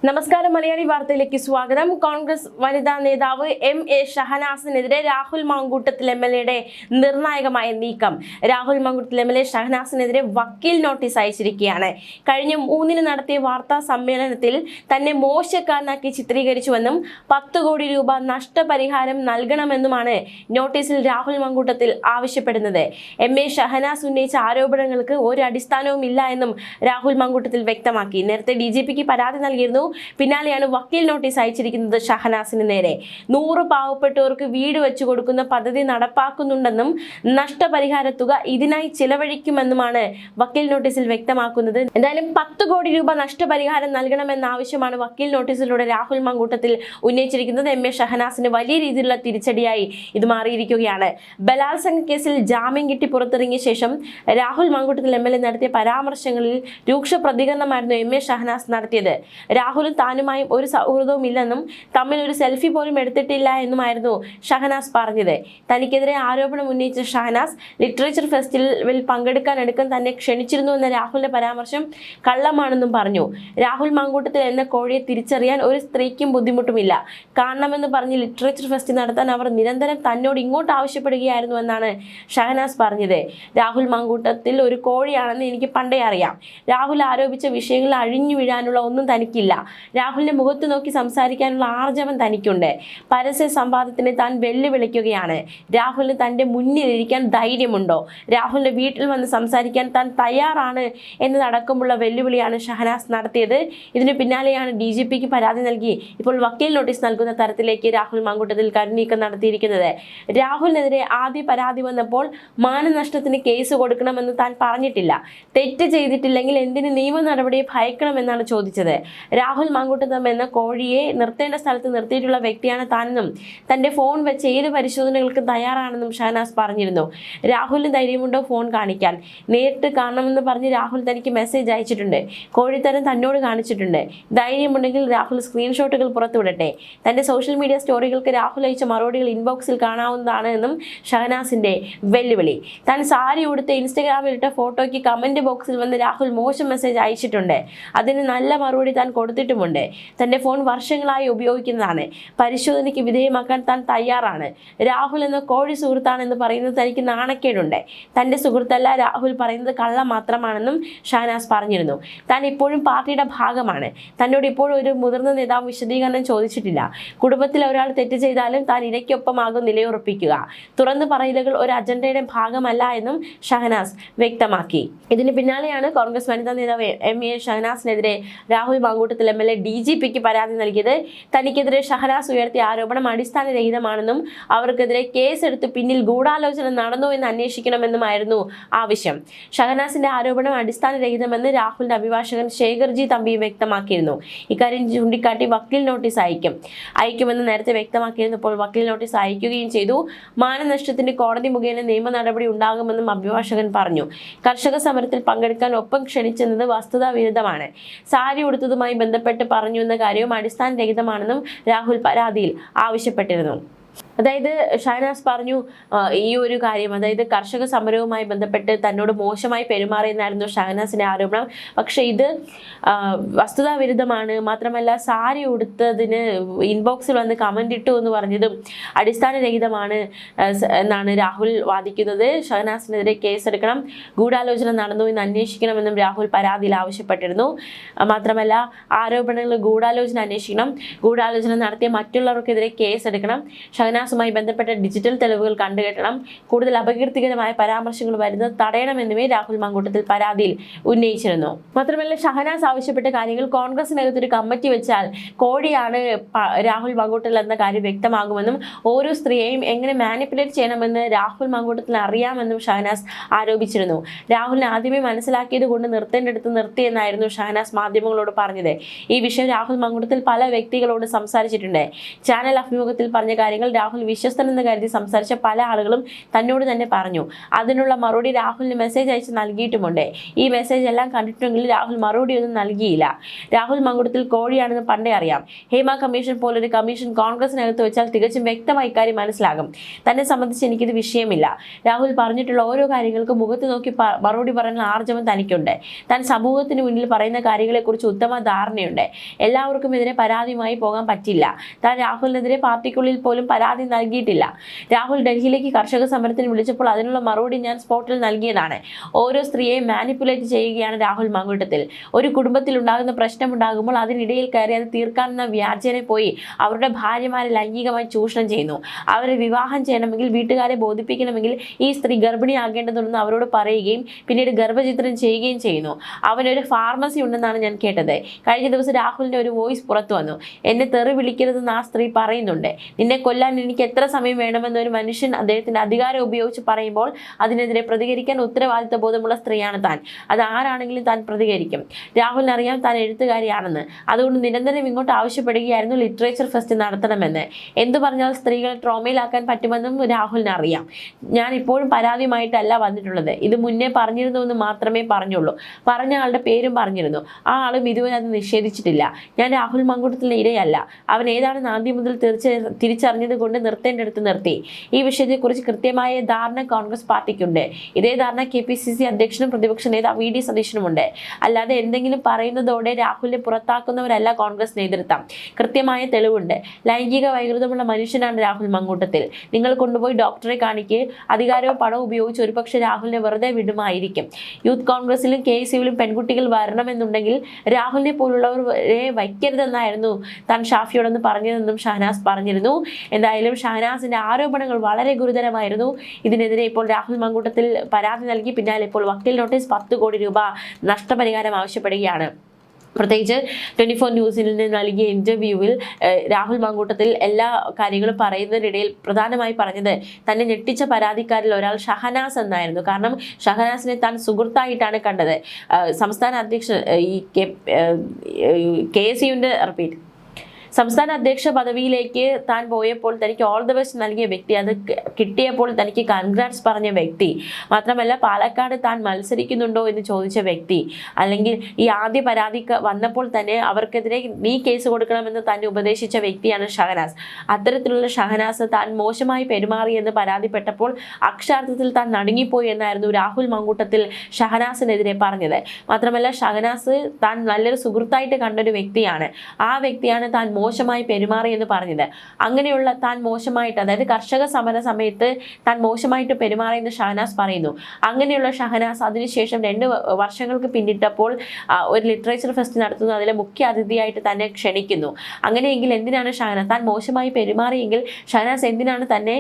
നമസ്കാരം മലയാളി വാർത്തയിലേക്ക് സ്വാഗതം. കോൺഗ്രസ് വനിതാ നേതാവ് എം.എ. ഷഹനാസിനെതിരെ രാഹുൽ മാങ്കൂട്ടത്തിൽ എം.എൽ.എയുടെ നിർണായകമായ നീക്കം. രാഹുൽ മാങ്കൂട്ടത്തിൽ എം.എൽ.എ. ഷഹനാസിനെതിരെ വക്കീൽ നോട്ടീസ് അയച്ചിരിക്കുകയാണ്. കഴിഞ്ഞ 3-ന് നടത്തിയ വാർത്താ സമ്മേളനത്തിൽ തന്നെ മോശക്കാരനാക്കി ചിത്രീകരിച്ചുവെന്നും 10 കോടി രൂപ നഷ്ടപരിഹാരം നൽകണമെന്നുമാണ് നോട്ടീസിൽ രാഹുൽ മാങ്കൂട്ടത്തിൽ ആവശ്യപ്പെടുന്നത്. എം.എ. ഷഹനാസ് ഉന്നയിച്ച ആരോപണങ്ങൾക്ക് ഒരു അടിസ്ഥാനവും ഇല്ല എന്നും രാഹുൽ മാങ്കൂട്ടത്തിൽ വ്യക്തമാക്കി. നേരത്തെ DGPക്ക് പരാതി നൽകിയിരുന്നു. പിന്നാലെയാണ് വക്കീൽ നോട്ടീസ് അയച്ചിരിക്കുന്നത് ഷഹനാസിന് നേരെ. 100 പാവപ്പെട്ടവർക്ക് വീട് വെച്ചു കൊടുക്കുന്ന പദ്ധതി നടപ്പാക്കുന്നുണ്ടെന്നും നഷ്ടപരിഹാര തുക ഇതിനായി ചിലവഴിക്കുമെന്നുമാണ് വക്കീൽ നോട്ടീസിൽ വ്യക്തമാക്കുന്നത്. എന്തായാലും 10 കോടി രൂപ നഷ്ടപരിഹാരം നൽകണമെന്ന ആവശ്യമാണ് വക്കീൽ നോട്ടീസിലൂടെ രാഹുൽ മാങ്കൂട്ടത്തിൽ ഉന്നയിച്ചിരിക്കുന്നത്. എം.എ. ഷഹനാസിന് വലിയ രീതിയിലുള്ള തിരിച്ചടിയായി ഇത് മാറിയിരിക്കുകയാണ്. ബലാത്സംഗ കേസിൽ ജാമ്യം കിട്ടി പുറത്തിറങ്ങിയ ശേഷം രാഹുൽ മാങ്കൂട്ടത്തിൽ എം.എൽ.എ. നടത്തിയ പരാമർശങ്ങളിൽ രൂക്ഷ പ്രതികരണമായിരുന്നു എം.എ. ഷഹനാസ് നടത്തിയത്. രാഹുലും താനുമായും ഒരു സൗഹൃദവും ഇല്ലെന്നും തമ്മിൽ ഒരു സെൽഫി പോലും എടുത്തിട്ടില്ല എന്നുമായിരുന്നു ഷഹനാസ് പറഞ്ഞത്. തനിക്കെതിരെ ആരോപണം ഉന്നയിച്ച ഷഹനാസ് ലിറ്ററേച്ചർ ഫെസ്റ്റിവലിൽ പങ്കെടുക്കാനടക്കം തന്നെ ക്ഷണിച്ചിരുന്നു എന്ന രാഹുലിന്റെ പരാമർശം കള്ളമാണെന്നും പറഞ്ഞു. രാഹുൽ മാങ്കൂട്ടത്തിൽ എന്ന കോഴിയെ തിരിച്ചറിയാൻ ഒരു സ്ത്രീക്കും ബുദ്ധിമുട്ടുമില്ല. കാണണമെന്ന് പറഞ്ഞ് ലിറ്ററേച്ചർ ഫെസ്റ്റ് നടത്താൻ അവർ നിരന്തരം തന്നോട് ഇങ്ങോട്ട് ആവശ്യപ്പെടുകയായിരുന്നു എന്നാണ് ഷഹനാസ് പറഞ്ഞത്. രാഹുൽ മാങ്കൂട്ടത്തിൽ ഒരു കോഴിയാണെന്ന് എനിക്ക് പണ്ടേ അറിയാം. രാഹുൽ ആരോപിച്ച വിഷയങ്ങളിൽ അഴിഞ്ഞു വീഴാനുള്ള ഒന്നും തനിക്കില്ല. രാഹുലിന്റെ മുഖത്ത് നോക്കി സംസാരിക്കാനുള്ള ആർജവം തനിക്കുണ്ട്. പരസ്യ സംവാദത്തിന് താൻ വെല്ലുവിളിക്കുകയാണ്. രാഹുലിന് തന്റെ മുന്നിലിരിക്കാൻ ധൈര്യമുണ്ടോ? രാഹുലിന്റെ വീട്ടിൽ വന്ന് സംസാരിക്കാൻ താൻ തയ്യാറാണ് എന്നതടക്കമുള്ള വെല്ലുവിളിയാണ് ഷഹനാസ് നടത്തിയത്. ഇതിന് പിന്നാലെയാണ് DGPക്ക് പരാതി നൽകി ഇപ്പോൾ വക്കീൽ നോട്ടീസ് നൽകുന്ന തരത്തിലേക്ക് രാഹുൽ മാങ്കൂട്ടത്തിൽ കരുനീക്കം നടത്തിയിരിക്കുന്നത്. രാഹുലിനെതിരെ ആദ്യ പരാതി വന്നപ്പോൾ മാനനഷ്ടത്തിന് കേസ് കൊടുക്കണമെന്ന് താൻ പറഞ്ഞിട്ടില്ല. തെറ്റ് ചെയ്തിട്ടില്ലെങ്കിൽ എന്തിന് നിയമ നടപടിയെ ഭയക്കണമെന്നാണ് ചോദിച്ചത്. രാഹുൽ മാങ്കൂട്ടത്തിൽ എന്ന കോഴിയെ നിർത്തേണ്ട സ്ഥലത്ത് നിർത്തിയിട്ടുള്ള വ്യക്തിയാണ് താനെന്നും തന്റെ ഫോൺ വെച്ച് ഏത് പരിശോധനകൾക്കും തയ്യാറാണെന്നും ഷഹനാസ് പറഞ്ഞിരുന്നു. രാഹുലിന് ധൈര്യമുണ്ടോ ഫോൺ കാണിക്കാൻ? നേരിട്ട് കാണണമെന്ന് പറഞ്ഞ് രാഹുൽ തനിക്ക് മെസ്സേജ് അയച്ചിട്ടുണ്ട്. കോഴിത്തരം തന്നോട് കാണിച്ചിട്ടുണ്ട്. ധൈര്യമുണ്ടെങ്കിൽ രാഹുൽ സ്ക്രീൻഷോട്ടുകൾ പുറത്തുവിടട്ടെ. തന്റെ സോഷ്യൽ മീഡിയ സ്റ്റോറികൾക്ക് രാഹുൽ അയച്ച മറുപടികൾ ഇൻബോക്സിൽ കാണാവുന്നതാണ് എന്നും ഷഹനാസിന്റെ വെല്ലുവിളി. താൻ സാരി ഉടുത്ത് ഇൻസ്റ്റഗ്രാമിലിട്ട ഫോട്ടോയ്ക്ക് കമന്റ് ബോക്സിൽ വന്ന് രാഹുൽ മോശം മെസ്സേജ് അയച്ചിട്ടുണ്ട്. അതിന് നല്ല മറുപടി താൻ കൊടുത്തിട്ടുമുണ്ട്. തന്റെ ഫോൺ വർഷങ്ങളായി ഉപയോഗിക്കുന്നതാണ്. പരിശോധനയ്ക്ക് വിധേയമാക്കാൻ താൻ തയ്യാറാണ്. രാഹുൽ എന്ന കോഴി സുഹൃത്താണെന്ന് പറയുന്നത് തനിക്ക് നാണക്കേടുണ്ട്. തന്റെ സുഹൃത്തല്ല, രാഹുൽ പറയുന്നത് കള്ളം മാത്രമാണെന്നും ഷഹനാസ് പറഞ്ഞിരുന്നു. താൻ ഇപ്പോഴും പാർട്ടിയുടെ ഭാഗമാണ്. തന്നോട് ഇപ്പോഴും ഒരു മുതിർന്ന നേതാവ് വിശദീകരണം ചോദിച്ചിട്ടില്ല. കുടുംബത്തിൽ ഒരാൾ തെറ്റ് ചെയ്താലും താൻ ഇരയ്ക്കൊപ്പമാകും നിലയുറപ്പിക്കുക. തുറന്നു പറയലുകൾ ഒരു അജണ്ടയുടെ ഭാഗമല്ല എന്നും ഷഹനാസ് വ്യക്തമാക്കി. ഇതിന് പിന്നാലെയാണ് കോൺഗ്രസ് വനിതാ നേതാവ് എം.എ. ഷഹനാസിനെതിരെ രാഹുൽ മാങ്കൂട്ടത്തിൽ എം.എൽ.എ. DGPക്ക് പരാതി നൽകിയത്. തനിക്കെതിരെ ഷഹനാസ് ഉയർത്തിയ ആരോപണം അടിസ്ഥാനരഹിതമാണെന്നും അവർക്കെതിരെ കേസെടുത്ത് പിന്നിൽ ഗൂഢാലോചന നടന്നോ എന്ന് അന്വേഷിക്കണമെന്നുമായിരുന്നു ആവശ്യം. ഷഹനാസിന്റെ ആരോപണം അടിസ്ഥാനരഹിതമെന്ന് രാഹുലിന്റെ അഭിഭാഷകൻ ശേഖർജി തമ്പി വ്യക്തമാക്കിയിരുന്നു. ഇക്കാര്യം ചൂണ്ടിക്കാട്ടി വക്കീൽ നോട്ടീസ് അയക്കുമെന്ന് നേരത്തെ വ്യക്തമാക്കിയിരുന്നപ്പോൾ വക്കീൽ നോട്ടീസ് അയക്കുകയും ചെയ്തു. മാനനഷ്ടത്തിന് കോടതി മുഖേന നിയമ നടപടി ഉണ്ടാകുമെന്നും അഭിഭാഷകൻ പറഞ്ഞു. കർഷക സമരത്തിൽ പങ്കെടുക്കാൻ ഒപ്പം ക്ഷണിച്ചെന്നത് വസ്തുതാ വിരുദ്ധമാണ്. സാരി ഉടുത്തതുമായി ബന്ധപ്പെട്ട് പറഞ്ഞു എന്ന കാര്യവും അടിസ്ഥാനരഹിതമാണെന്നും രാഹുൽ പരാതിയിൽ ആവശ്യപ്പെട്ടിരുന്നു. അതായത് ഷഹനാസ് പറഞ്ഞു ഈ ഒരു കാര്യം, അതായത് കർഷക സമരവുമായി ബന്ധപ്പെട്ട് തന്നോട് മോശമായി പെരുമാറിയെന്നായിരുന്നു ഷഹനാസിന്റെ ആരോപണം. പക്ഷെ ഇത് വസ്തുതാ വിരുദ്ധമാണ്. മാത്രമല്ല സാരി ഉടുത്തതിന് ഇൻബോക്സിൽ വന്ന് കമന്റ് ഇട്ടു എന്ന് പറഞ്ഞതും അടിസ്ഥാനരഹിതമാണ് എന്നാണ് രാഹുൽ വാദിക്കുന്നത്. ഷഹനാസിനെതിരെ കേസെടുക്കണം, ഗൂഢാലോചന നടന്നു എന്ന് അന്വേഷിക്കണമെന്നും രാഹുൽ പരാതിയിൽ ആവശ്യപ്പെട്ടിരുന്നു. മാത്രമല്ല ആരോപണങ്ങൾ ഗൂഢാലോചന അന്വേഷിക്കണം, ഗൂഢാലോചന നടത്തിയ മറ്റുള്ളവർക്കെതിരെ കേസെടുക്കണം, ഷഹനാസുമായി ബന്ധപ്പെട്ട ഡിജിറ്റൽ തെളിവുകൾ കണ്ടുകെട്ടണം, കൂടുതൽ അപകീർത്തികരമായ പരാമർശങ്ങൾ വരുന്നത് തടയണമെന്നുമേ രാഹുൽ മാങ്കൂട്ടത്തിൽ പരാതിയിൽ ഉന്നയിച്ചിരുന്നു. മാത്രമല്ല ഷഹനാസ് ആവശ്യപ്പെട്ട കാര്യങ്ങൾ കോൺഗ്രസിനകത്തൊരു കമ്മിറ്റി വെച്ചാൽ കോഴിയാണ് രാഹുൽ മാങ്കൂട്ടത്തിൽ എന്ന കാര്യം വ്യക്തമാകുമെന്നും ഓരോ സ്ത്രീയെയും എങ്ങനെ മാനിപ്പുലേറ്റ് ചെയ്യണമെന്ന് രാഹുൽ മാങ്കൂട്ടത്തിന് അറിയാമെന്നും ഷഹനാസ് ആരോപിച്ചിരുന്നു. രാഹുലിനെ ആദ്യമേ മനസ്സിലാക്കിയത് കൊണ്ട് നിർത്തേണ്ടടുത്ത് നിർത്തിയെന്നായിരുന്നു ഷഹനാസ് മാധ്യമങ്ങളോട് പറഞ്ഞത്. ഈ വിഷയം രാഹുൽ മാങ്കൂട്ടത്തിൽ പല വ്യക്തികളോട് സംസാരിച്ചിട്ടുണ്ട്. ചാനൽ അഭിമുഖത്തിൽ പറഞ്ഞ കാര്യങ്ങൾ രാഹുൽ രാഹുൽ വിശ്വസ്തനെന്ന് കരുതി സംസാരിച്ച പല ആളുകളും തന്നോട് തന്നെ പറഞ്ഞു. അതിനുള്ള മറുപടി രാഹുലിന് മെസ്സേജ് അയച്ച് നൽകിയിട്ടുമുണ്ട്. ഈ മെസ്സേജ് എല്ലാം കണ്ടിട്ടുണ്ടെങ്കിൽ രാഹുൽ മറുപടിയൊന്നും നൽകിയില്ല. രാഹുൽ മങ്കുടത്തിൽ കോഴിയാണെന്ന് പണ്ടേ അറിയാം. ഹേമ കമ്മീഷൻ പോലൊരു കമ്മീഷൻ കോൺഗ്രസിനകത്ത് വെച്ചാൽ തികച്ചും വ്യക്തമായി കാര്യം മനസ്സിലാകും. തന്നെ സംബന്ധിച്ച് എനിക്കിത് വിഷയമില്ല. രാഹുൽ പറഞ്ഞിട്ടുള്ള ഓരോ കാര്യങ്ങൾക്കും മുഖത്ത് നോക്കി മറുപടി പറയുന്ന ആർജവം തനിക്കുണ്ട്. താൻ സമൂഹത്തിന് മുന്നിൽ പറയുന്ന കാര്യങ്ങളെക്കുറിച്ച് ഉത്തമ ധാരണയുണ്ട്. എല്ലാവർക്കും എതിരെ പരാതിയുമായി പോകാൻ പറ്റില്ല. താൻ രാഹുലിനെതിരെ പാർട്ടിക്കുള്ളിൽ പോലും പരാതി നൽകിയിട്ടില്ല. രാഹുൽ ഡൽഹിയിലേക്ക് കർഷക സമരത്തിന് വിളിച്ചപ്പോൾ അതിനുള്ള മറുപടി ഞാൻ സ്പോട്ടിൽ നൽകിയതാണ്. ഓരോ സ്ത്രീയെയും മാനിപ്പുലേറ്റ് ചെയ്യുകയാണ് രാഹുൽ മങ്കൂട്ടത്തിൽ. ഒരു കുടുംബത്തിൽ ഉണ്ടാകുന്ന പ്രശ്നമുണ്ടാകുമ്പോൾ അതിനിടയിൽ കയറി അത് തീർക്കാനെന്ന വ്യാജേന പോയി അവരുടെ ഭാര്യമാരെ ലൈംഗികമായി ചൂഷണം ചെയ്യുന്നു. അവരെ വിവാഹം ചെയ്യണമെങ്കിൽ, വീട്ടുകാരെ ബോധിപ്പിക്കണമെങ്കിൽ ഈ സ്ത്രീ ഗർഭിണിയാകേണ്ടതുണ്ടെന്ന് അവരോട് പറയുകയും പിന്നീട് ഗർഭചിത്രം ചെയ്യുകയും ചെയ്യുന്നു. അവനൊരു ഫാർമസി ഉണ്ടെന്നാണ് ഞാൻ കേട്ടത്. കഴിഞ്ഞ ദിവസം രാഹുലിന്റെ ഒരു വോയിസ് പുറത്തു വന്നു. എന്നെ തെറി വിളിക്കരുതെന്ന് ആ സ്ത്രീ പറയുന്നുണ്ട്. നിന്നെ കൊല്ലാൻ എനിക്ക് എത്ര സമയം വേണമെന്ന് ഒരു മനുഷ്യൻ അദ്ദേഹത്തിന്റെ അധികാരം ഉപയോഗിച്ച് പറയുമ്പോൾ അതിനെതിരെ പ്രതികരിക്കാൻ ഉത്തരവാദിത്ത ബോധമുള്ള സ്ത്രീയാണ് താൻ. അത് ആരാണെങ്കിലും താൻ പ്രതികരിക്കും. രാഹുലിന് അറിയാം താൻ എഴുത്തുകാരിയാണെന്ന്. അതുകൊണ്ട് നിരന്തരം ഇങ്ങോട്ട് ആവശ്യപ്പെടുകയായിരുന്നു ലിറ്ററേച്ചർ ഫെസ്റ്റ് നടത്തണമെന്ന്. എന്തു പറഞ്ഞാൽ സ്ത്രീകളെ ട്രോമയിലാക്കാൻ പറ്റുമെന്നും രാഹുലിന് അറിയാം. ഞാൻ ഇപ്പോഴും പരാതിയുമായിട്ടല്ല വന്നിട്ടുള്ളത്. ഇത് മുന്നേ പറഞ്ഞിരുന്നുവെന്ന് മാത്രമേ പറഞ്ഞുള്ളൂ. പറഞ്ഞ ആളുടെ പേരും പറഞ്ഞിരുന്നു. ആ ആളും ഇതുവരെ അത് നിഷേധിച്ചിട്ടില്ല. ഞാൻ രാഹുൽ മങ്കൂട്ടത്തിൻ്റെ ഇരയല്ല. അവൻ ഏതാണെന്ന് ആദ്യം മുതൽ തിരിച്ചറിഞ്ഞത് കൊണ്ട് നിർത്തേണ്ടടുത്ത് നിർത്തി. ഈ വിഷയത്തെക്കുറിച്ച് കൃത്യമായ ധാരണ കോൺഗ്രസ് പാർട്ടിക്കുണ്ട്. ഇതേ ധാരണ KPCC അധ്യക്ഷനും പ്രതിപക്ഷ നേതാവ് VD സതീശനുമുണ്ട്. അല്ലാതെ എന്തെങ്കിലും പറയുന്നതോടെ രാഹുലിനെ പുറത്താക്കുന്നവരല്ല കോൺഗ്രസ് നേതൃത്വം. കൃത്യമായ തെളിവുണ്ട്. ലൈംഗിക വൈകൃതമുള്ള മനുഷ്യനാണ് രാഹുൽ മങ്കൂട്ടത്തിൽ. നിങ്ങൾ കൊണ്ടുപോയി ഡോക്ടറെ കാണിക്ക്. അധികാരവും പണവും ഉപയോഗിച്ച് ഒരുപക്ഷെ രാഹുലിനെ വെറുതെ വിടുമായിരിക്കും. യൂത്ത് കോൺഗ്രസിലും KSUവിലും പെൺകുട്ടികൾ വരണമെന്നുണ്ടെങ്കിൽ രാഹുലിനെ പോലുള്ളവരെ വയ്ക്കരുതെന്നായിരുന്നു താൻ ഷാഫിയോടൊന്ന് പറഞ്ഞതെന്നും ഷഹനാസ് പറഞ്ഞിരുന്നു. എന്തായാലും ഷഹനാസിന്റെ ആരോപണങ്ങൾ വളരെ ഗുരുതരമായിരുന്നു. ഇതിനെതിരെ ഇപ്പോൾ രാഹുൽ മങ്കൂട്ടത്തിൽ പരാതി നൽകി. പിന്നാലെ ഇപ്പോൾ വക്കീൽ നോട്ടീസ് 10 കോടി രൂപ നഷ്ടപരിഹാരം ആവശ്യപ്പെടുകയാണ്. പ്രത്യേകിച്ച് 24 ന്യൂസിൽ നിന്ന് നൽകിയ ഇന്റർവ്യൂവിൽ രാഹുൽ മങ്കൂട്ടത്തിൽ എല്ലാ കാര്യങ്ങളും പറയുന്നതിനിടയിൽ പ്രധാനമായി പറഞ്ഞത് തന്നെ ഞെട്ടിച്ച പരാതിക്കാരിൽ ഒരാൾ ഷഹനാസ് എന്നായിരുന്നു. കാരണം ഷഹനാസിനെ താൻ സുഹൃത്തായിട്ടാണ് കണ്ടത്. സംസ്ഥാന അധ്യക്ഷൻ KSUവിൻ്റെ സംസ്ഥാന അധ്യക്ഷ പദവിയിലേക്ക് താൻ പോയപ്പോൾ തനിക്ക് ഓൾ ദ ബെസ്റ്റ് നൽകിയ വ്യക്തി, അത് കിട്ടിയപ്പോൾ തനിക്ക് കൺഗ്രാറ്റ്സ് പറഞ്ഞ വ്യക്തി, മാത്രമല്ല പാലക്കാട് താൻ മത്സരിക്കുന്നുണ്ടോ എന്ന് ചോദിച്ച വ്യക്തി, അല്ലെങ്കിൽ ഈ ആദ്യ പരാതി വന്നപ്പോൾ തന്നെ അവർക്കെതിരെ നീ കേസ് കൊടുക്കണമെന്ന് തന്നെ ഉപദേശിച്ച വ്യക്തിയാണ് ഷഹനാസ്. അത്തരത്തിലുള്ള ഷഹനാസ് താൻ മോശമായി പെരുമാറിയെന്ന് പരാതിപ്പെട്ടപ്പോൾ അക്ഷരാർത്ഥത്തിൽ താൻ നടുങ്ങിപ്പോയി എന്നായിരുന്നു രാഹുൽ മങ്കൂട്ടത്തിൽ ഷഹനാസിനെതിരെ പറഞ്ഞത്. മാത്രമല്ല ഷഹനാസ് താൻ നല്ലൊരു സുഹൃത്തായിട്ട് കണ്ടൊരു വ്യക്തിയാണ്. ആ വ്യക്തിയാണ് താൻ മോശമായി പെരുമാറി എന്ന് പറഞ്ഞത്. അങ്ങനെയുള്ള താൻ മോശമായിട്ട്, അതായത് കർഷക സമര സമയത്ത് താൻ മോശമായിട്ട് പെരുമാറിയെന്ന് ഷഹനാസ് പറയുന്നു. അങ്ങനെയുള്ള ഷഹനാസ് അതിനുശേഷം 2 വർഷങ്ങൾക്ക് പിന്നിട്ടപ്പോൾ ഒരു ലിറ്ററേച്ചർ ഫെസ്റ്റ് നടത്തുന്നു. അതിലെ മുഖ്യ അതിഥിയായിട്ട് തന്നെ ക്ഷണിക്കുന്നു. അങ്ങനെയെങ്കിൽ എന്തിനാണ് ഷഹനാസ് താൻ മോശമായി പെരുമാറിയെങ്കിൽ ഷഹനാസ് എന്തിനാണ് തന്നെ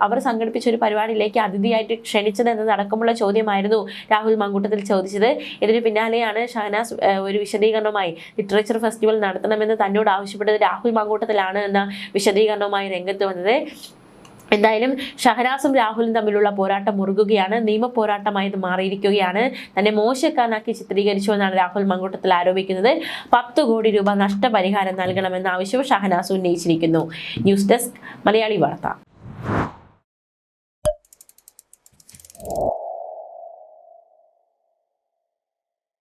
അവർ സംഘടിപ്പിച്ച ഒരു പരിപാടിയിലേക്ക് അതിഥിയായിട്ട് ക്ഷണിച്ചത് എന്നതടക്കമുള്ള ചോദ്യമായിരുന്നു രാഹുൽ മങ്കൂട്ടത്തിൽ ചോദിച്ചത്. ഇതിന് പിന്നാലെയാണ് ഷഹനാസ് ഒരു വിശദീകരണവുമായി ലിറ്ററേച്ചർ ഫെസ്റ്റിവൽ നടത്തണമെന്ന് തന്നോട് ആവശ്യപ്പെട്ടത് രാഹുൽ മങ്കൂട്ടത്തിലാണ് എന്ന വിശദീകരണവുമായി രംഗത്ത് വന്നത്. എന്തായാലും ഷഹനാസും രാഹുലും തമ്മിലുള്ള പോരാട്ടം മുറുകുകയാണ്. നിയമ പോരാട്ടമായി ഇത് മാറിയിരിക്കുകയാണ്. തന്നെ മോശക്കാരനാക്കി ചിത്രീകരിച്ചു എന്നാണ് രാഹുൽ മങ്കൂട്ടത്തിൽ ആരോപിക്കുന്നത്. 10 കോടി രൂപ നഷ്ടപരിഹാരം നൽകണമെന്ന ആവശ്യം ഷഹനാസ് ഉന്നയിച്ചിരിക്കുന്നു. ന്യൂസ് ഡെസ്ക് മലയാളി വാർത്ത.